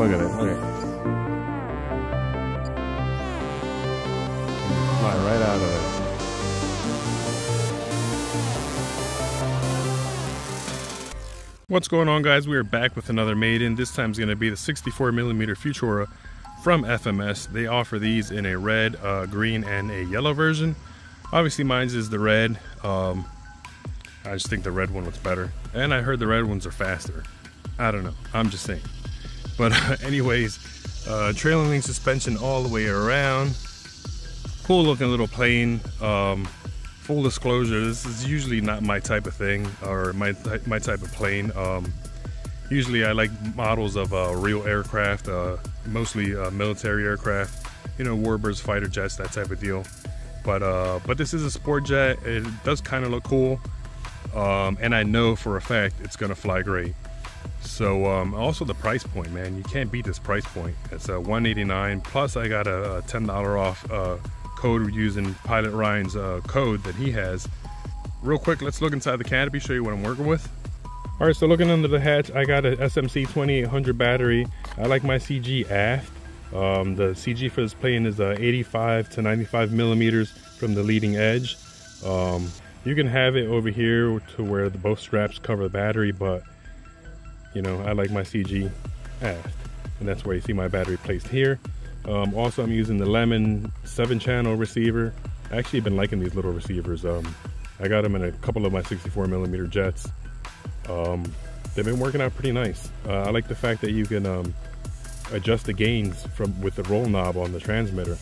Look at it. Look at it. Fly right out of it. What's going on, guys? We are back with another Maiden. This time is going to be the 64mm Futura from FMS. They offer these in a red, green, and a yellow version. Obviously mine's is the red. I just think the red one looks better. And I heard the red ones are faster. I don't know. I'm just saying. But anyways, trailing link suspension all the way around. Cool looking little plane. Full disclosure, this is usually not my type of thing, or my type of plane. Usually I like models of real aircraft, mostly military aircraft, you know, warbirds, fighter jets, that type of deal. But this is a sport jet. It does kind of look cool, and I know for a fact it's gonna fly great. So also the price point, man, you can't beat this price point. It's $189 plus I got a $10 off code using Pilot Ryan's code that he has. Real quick, let's look inside the canopy, show you what I'm working with. All right, so looking under the hatch, I got a SMC 2800 battery. I like my CG aft. The CG for this plane is 85 to 95 millimeters from the leading edge. You can have it over here to where both straps cover the battery, but you know, I like my CG aft, and that's where you see my battery placed here. Also, I'm using the Lemon 7-channel receiver. I actually been liking these little receivers. I got them in a couple of my 64mm jets. They've been working out pretty nice. I like the fact that you can adjust the gains with the roll knob on the transmitter,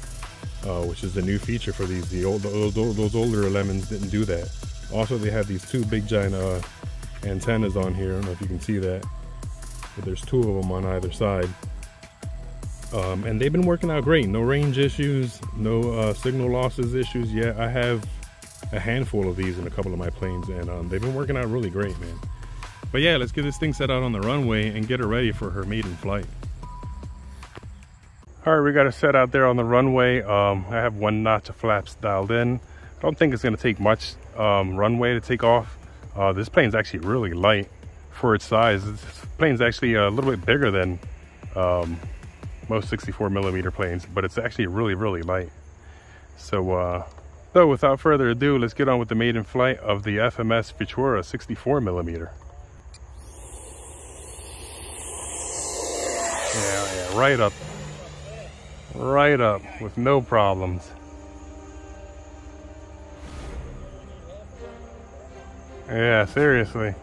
which is the new feature for these. Those older Lemons didn't do that. Also, they have these two big giant antennas on here. I don't know if you can see that, but there's two of them on either side. And they've been working out great. No range issues, no signal losses issues yet. I have a handful of these in a couple of my planes, and they've been working out really great, man. But yeah, let's get this thing set out on the runway and get her ready for her maiden flight. All right, we got it set out there on the runway. I have one notch of flaps dialed in. I don't think it's going to take much runway to take off. This plane's actually really light for its size. This plane's actually a little bit bigger than most 64mm planes, but it's actually really, really light. So without further ado, let's get on with the maiden flight of the FMS Futura 64mm. Yeah, right up with no problems. Yeah, seriously.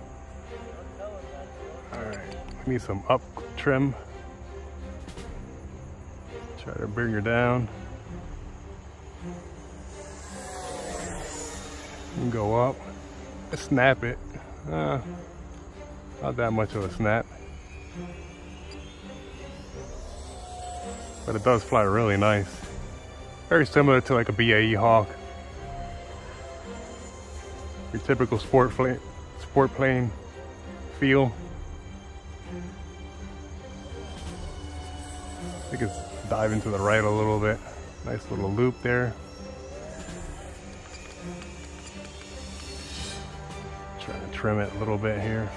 All right, need some up trim. Try to bring her down. And go up. Snap it. Not that much of a snap. But it does fly really nice. Very similar to like a BAE Hawk. Your typical sport plane feel. I think it's diving to the right a little bit. Nice little loop there. Trying to trim it a little bit here.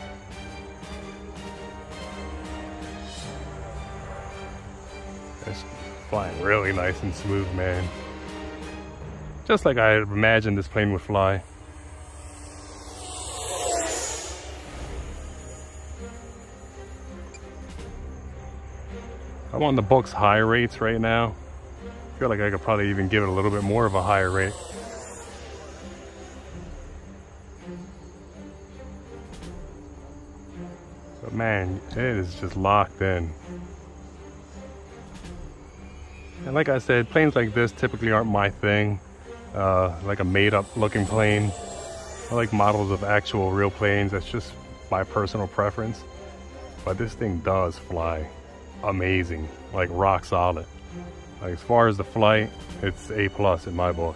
It's flying really nice and smooth, man. Just like I imagined this plane would fly. I'm on the books high rates right now. I feel like I could probably even give it a little bit more of a higher rate. But man, it is just locked in. And like I said, planes like this typically aren't my thing. Like a made up looking plane. I like models of actual real planes. That's just my personal preference. But this thing does fly amazing, like rock solid. Like as far as the flight, it's A+ in my book.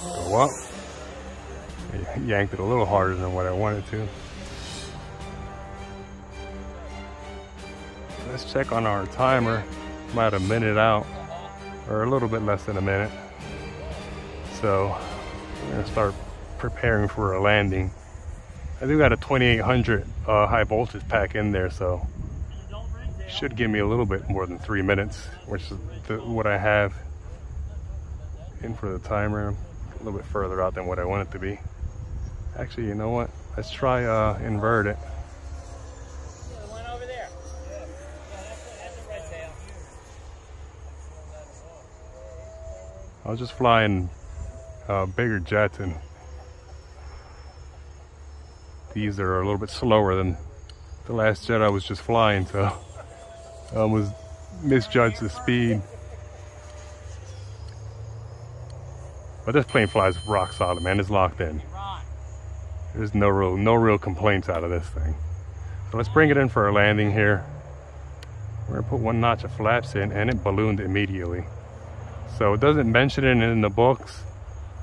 Go up. Yanked it a little harder than what I wanted to. Let's check on our timer. About a minute out, or a little bit less than a minute. So we're gonna start preparing for a landing. I do got a 2800 high voltage pack in there, so Should give me a little bit more than 3 minutes, which is what I have in for the timer. A little bit further out than what I want it to be. Actually, you know what? Let's try invert it. Yeah, the one over there. Yeah, that's a red tail. I was just flying bigger jets, and these are a little bit slower than the last jet I was just flying, so I almost misjudged the speed. But this plane flies rock solid, man. It's locked in. There's no real complaints out of this thing. So let's bring it in for a landing here. We're gonna put 1 notch of flaps in, and it ballooned immediately. So it doesn't mention it in the books,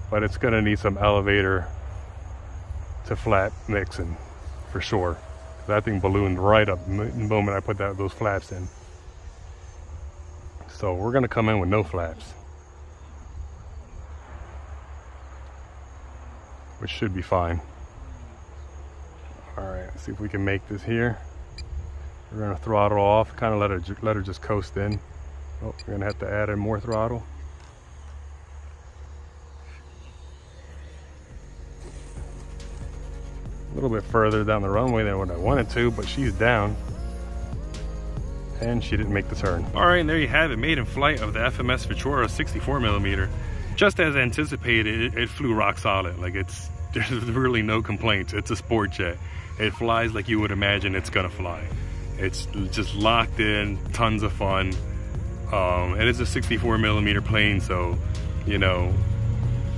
but it's gonna need some elevator to flap mixing for sure. That thing ballooned right up the moment I put those flaps in. So we're gonna come in with no flaps, which should be fine. All right, let's see if we can make this here. We're gonna throttle off, kind of let her just coast in. Oh, we're gonna have to add in more throttle. A little bit further down the runway than what I wanted to, but she's down. And she didn't make the turn. All right, and there you have it, maiden flight of the FMS Futura 64mm. Just as anticipated, it flew rock solid. Like, there's really no complaints. It's a sport jet. It flies like you would imagine it's gonna fly. It's just locked in, tons of fun. It is a 64mm plane, so, you know,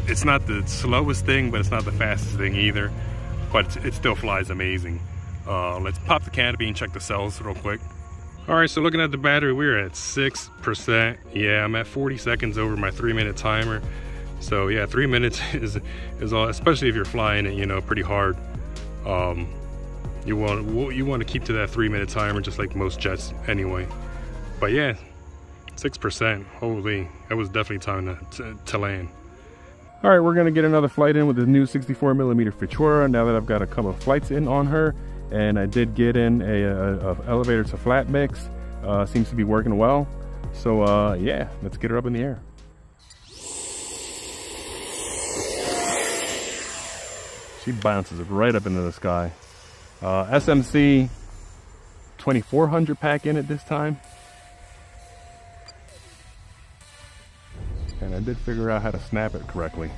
it's not the slowest thing, but it's not the fastest thing either. But it still flies amazing. Let's pop the canopy and check the cells real quick. All right, so looking at the battery, we're at 6%. Yeah, I'm at 40 seconds over my 3-minute timer. So yeah, 3 minutes is all, especially if you're flying it, you know, pretty hard. You want to keep to that 3-minute timer, just like most jets anyway. But yeah, 6%. Holy, that was definitely time to land. All right, we're gonna get another flight in with the new 64mm Futura. Now that I've got a couple of flights in on her, and I did get in a elevator to flat mix. Seems to be working well. So yeah, let's get her up in the air. She bounces right up into the sky. SMC 2400 pack in it this time. And I did figure out how to snap it correctly.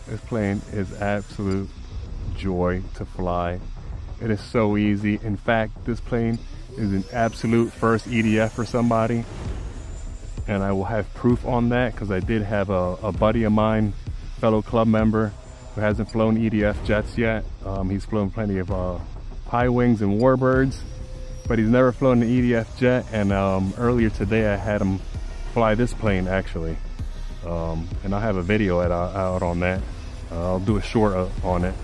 This plane is absolute joy to fly. It is so easy. In fact, this plane is an absolute first EDF for somebody. And I will have proof on that because I did have a buddy of mine, fellow club member, who hasn't flown EDF jets yet. He's flown plenty of high wings and warbirds, but he's never flown an EDF jet. And earlier today I had him fly this plane actually. And I'll have a video out on that. I'll do a short on it,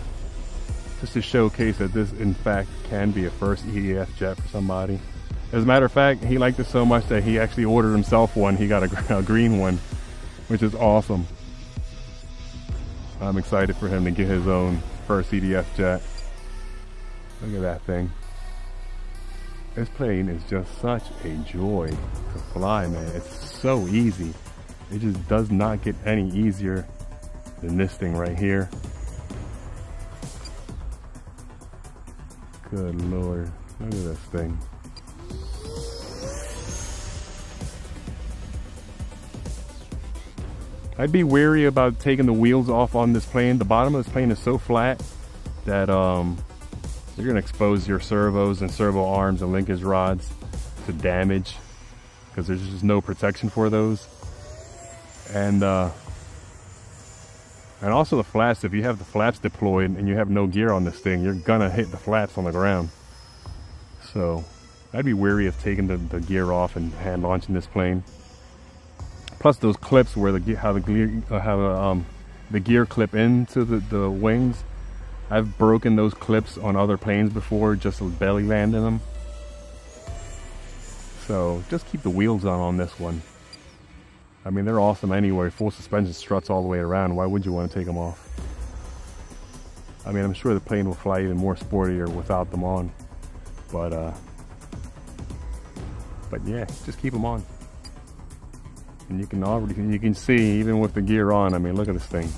just to showcase that this in fact can be a first EDF jet for somebody. As a matter of fact, he liked it so much that he actually ordered himself one. He got a green one, which is awesome. I'm excited for him to get his own first EDF jet. Look at that thing. This plane is just such a joy to fly, man. It's so easy. It just does not get any easier than this thing right here. Good Lord, look at this thing. I'd be wary about taking the wheels off on this plane. The bottom of this plane is so flat that you're gonna expose your servos and servo arms and linkage rods to damage because there's just no protection for those. And also the flaps, if you have the flaps deployed and you have no gear on this thing, you're gonna hit the flaps on the ground. So I'd be wary of taking the gear off and hand launching this plane. Plus those clips where the gear clip into the wings. I've broken those clips on other planes before just to belly land in them. So just keep the wheels on this one. I mean, they're awesome anyway. Full suspension struts all the way around. Why would you want to take them off? I mean, I'm sure the plane will fly even more sportier without them on. But yeah, just keep them on. And you can see even with the gear on. I mean, look at this thing.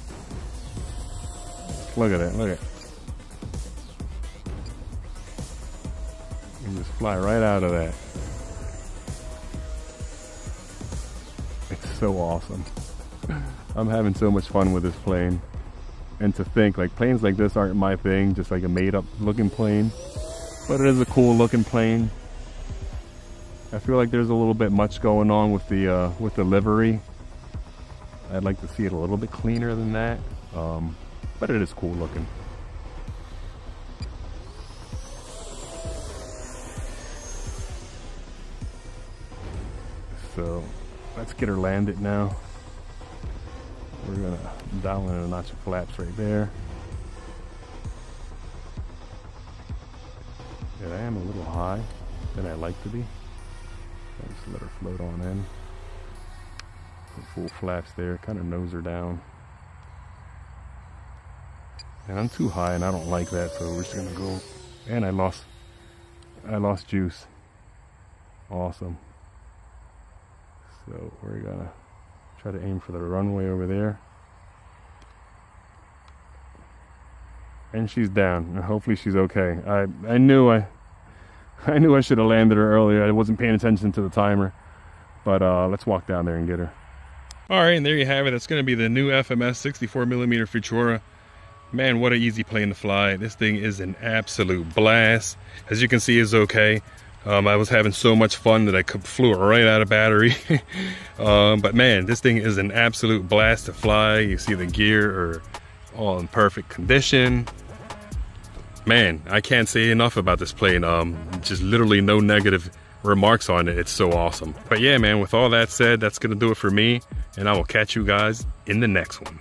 Look at it. Look at it. You can just fly right out of that. It's so awesome. I'm having so much fun with this plane. And to think, like, planes like this aren't my thing, just like a made-up looking plane. But it is a cool looking plane. I feel like there's a little bit much going on with the livery. I'd like to see it a little bit cleaner than that. But it is cool looking. So let's get her landed now. We're gonna dial in a notch of flaps right there. Yeah, I am a little high than I like to be. I'll just let her float on in. Put full flaps there, kind of nose her down. And I'm too high and I don't like that, so we're just gonna go. And I lost juice. Awesome. So we're gonna try to aim for the runway over there. And she's down, and hopefully she's okay. I knew I should have landed her earlier. I wasn't paying attention to the timer. But let's walk down there and get her. Alright, and there you have it. That's gonna be the new FMS 64mm Futura. Man, what an easy plane to fly. This thing is an absolute blast. As you can see, it's okay. I was having so much fun that I flew it right out of battery. But man, this thing is an absolute blast to fly. You see the gear are all in perfect condition. Man, I can't say enough about this plane. Just literally no negative remarks on it. It's so awesome. But yeah, man, with all that said, that's gonna do it for me. And I will catch you guys in the next one.